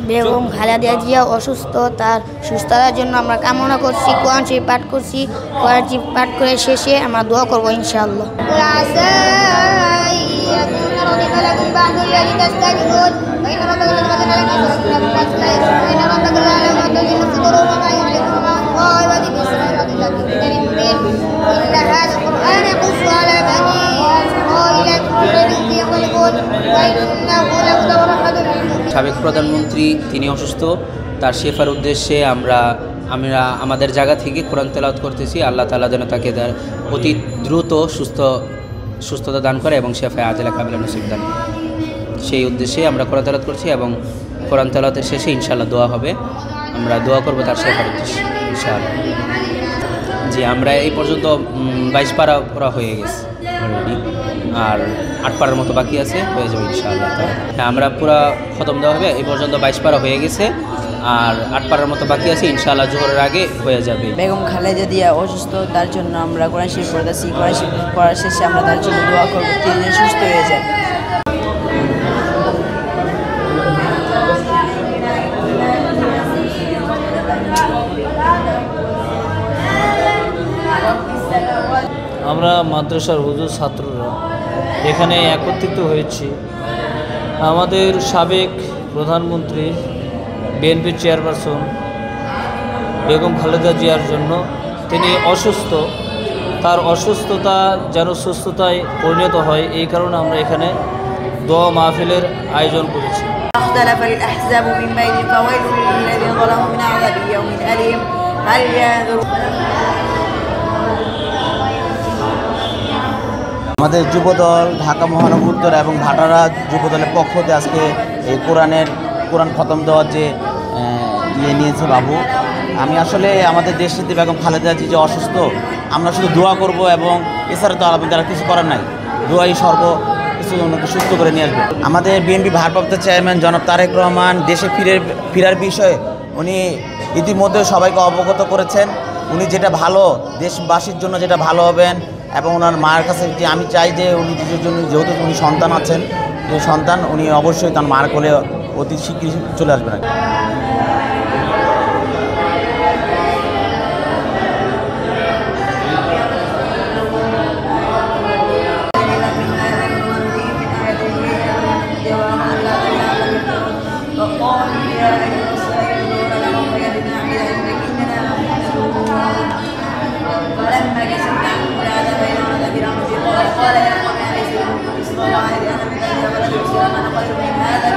বেগম খালেদা জিয়া অসুস্থ, তার সুস্থতার জন্য আমরা কামনা করছি। কোরআন শরীফ পাঠ করছি, কোরআন শরীফ পাঠ করে শেষে আমরা দোয়া করবো ইনশাআল্লাহ। সাবেক প্রধানমন্ত্রী তিনি অসুস্থ, তার শেফার উদ্দেশ্যে আমরা আমাদের জায়গা থেকে কোরআন তেলাওয়াত করতেছি। আল্লাহ তাআলা যেন তাকে অতি দ্রুত সুস্থতা দান করে এবং শেফায়ে আজলা কামিলা নসিব দান, সেই উদ্দেশ্যে আমরা কোরআন তেলাওয়াত করছি। এবং কোরআন তেলাওয়াতের শেষে ইনশাআল্লাহ দোয়া হবে, আমরা দোয়া করব তার শেফার উদ্দেশ্যে ইনশাআল্লাহ। জি, আমরা এই পর্যন্ত 22 পারা পড়া হয়ে গেছে অলরেডি, আর 8 পারার মতো বাকি আছে, হয়ে যাবে ইনশাআল্লাহ। হ্যাঁ, আমরা পুরো খতম দেওয়া হবে। এই পর্যন্ত 22 পারা হয়ে গেছে আর 8 পারার মতো বাকি আছে, ইনশাআল্লাহ জোহরের আগে হয়ে যাবে। বেগম খালেদা জিয়া অসুস্থ, তার জন্য আমরা কোরআন শরীফ পড়তেছি। কোরআন শরীফ পড়ার শেষে আমরা তার জন্য দোয়া করব তিনি যেন সুস্থ হয়ে যায়। আমরা মাদ্রাসার হুজুর ছাত্ররা এখানে একত্রিত হয়েছি আমাদের সাবেক প্রধানমন্ত্রী বিএনপি চেয়ারপারসন বেগম খালেদা জিয়ার জন্য। তিনি অসুস্থ, তার অসুস্থতা যেন সুস্থতায় পরিণত হয়, এই কারণে আমরা এখানে দোয়া মাহফিলের আয়োজন করেছি। আমাদের যুবদল ঢাকা মহানগর উত্তর এবং ভাটারা যুবদলের পক্ষ থেকে আজকে এই কোরআন খতম দেওয়ার যে নিয়েছে বাবু। আমি আসলে আমাদের দেশনীতি বেগম খালেদা জি যে অসুস্থ, আমরা শুধু দোয়া করব এবং এছাড়া তো আমাদের আর কিছু করার নাই। দোয়াই কিছু ওনাকে সুস্থ করে নিয়ে আসবে। আমাদের বিএনপি ভারপ্রাপ্ত চেয়ারম্যান জনাব তারেক রহমান দেশে ফেরার বিষয়ে উনি ইতিমধ্যে সবাইকে অবগত করেছেন। উনি যেটা ভালো দেশবাসীর জন্য যেটা ভালো হবেন, এবং ওনার মায়ের কাছে যে আমি চাই যে উনি যেহেতু উনি সন্তান আছেন, যে সন্তান উনি অবশ্যই তার মার কোলে অতি শীঘ্রই চলে আসবেন। قال يا قوم ليس بكم سلطان علي انا من ذلك ولكم سلطان خير من هذا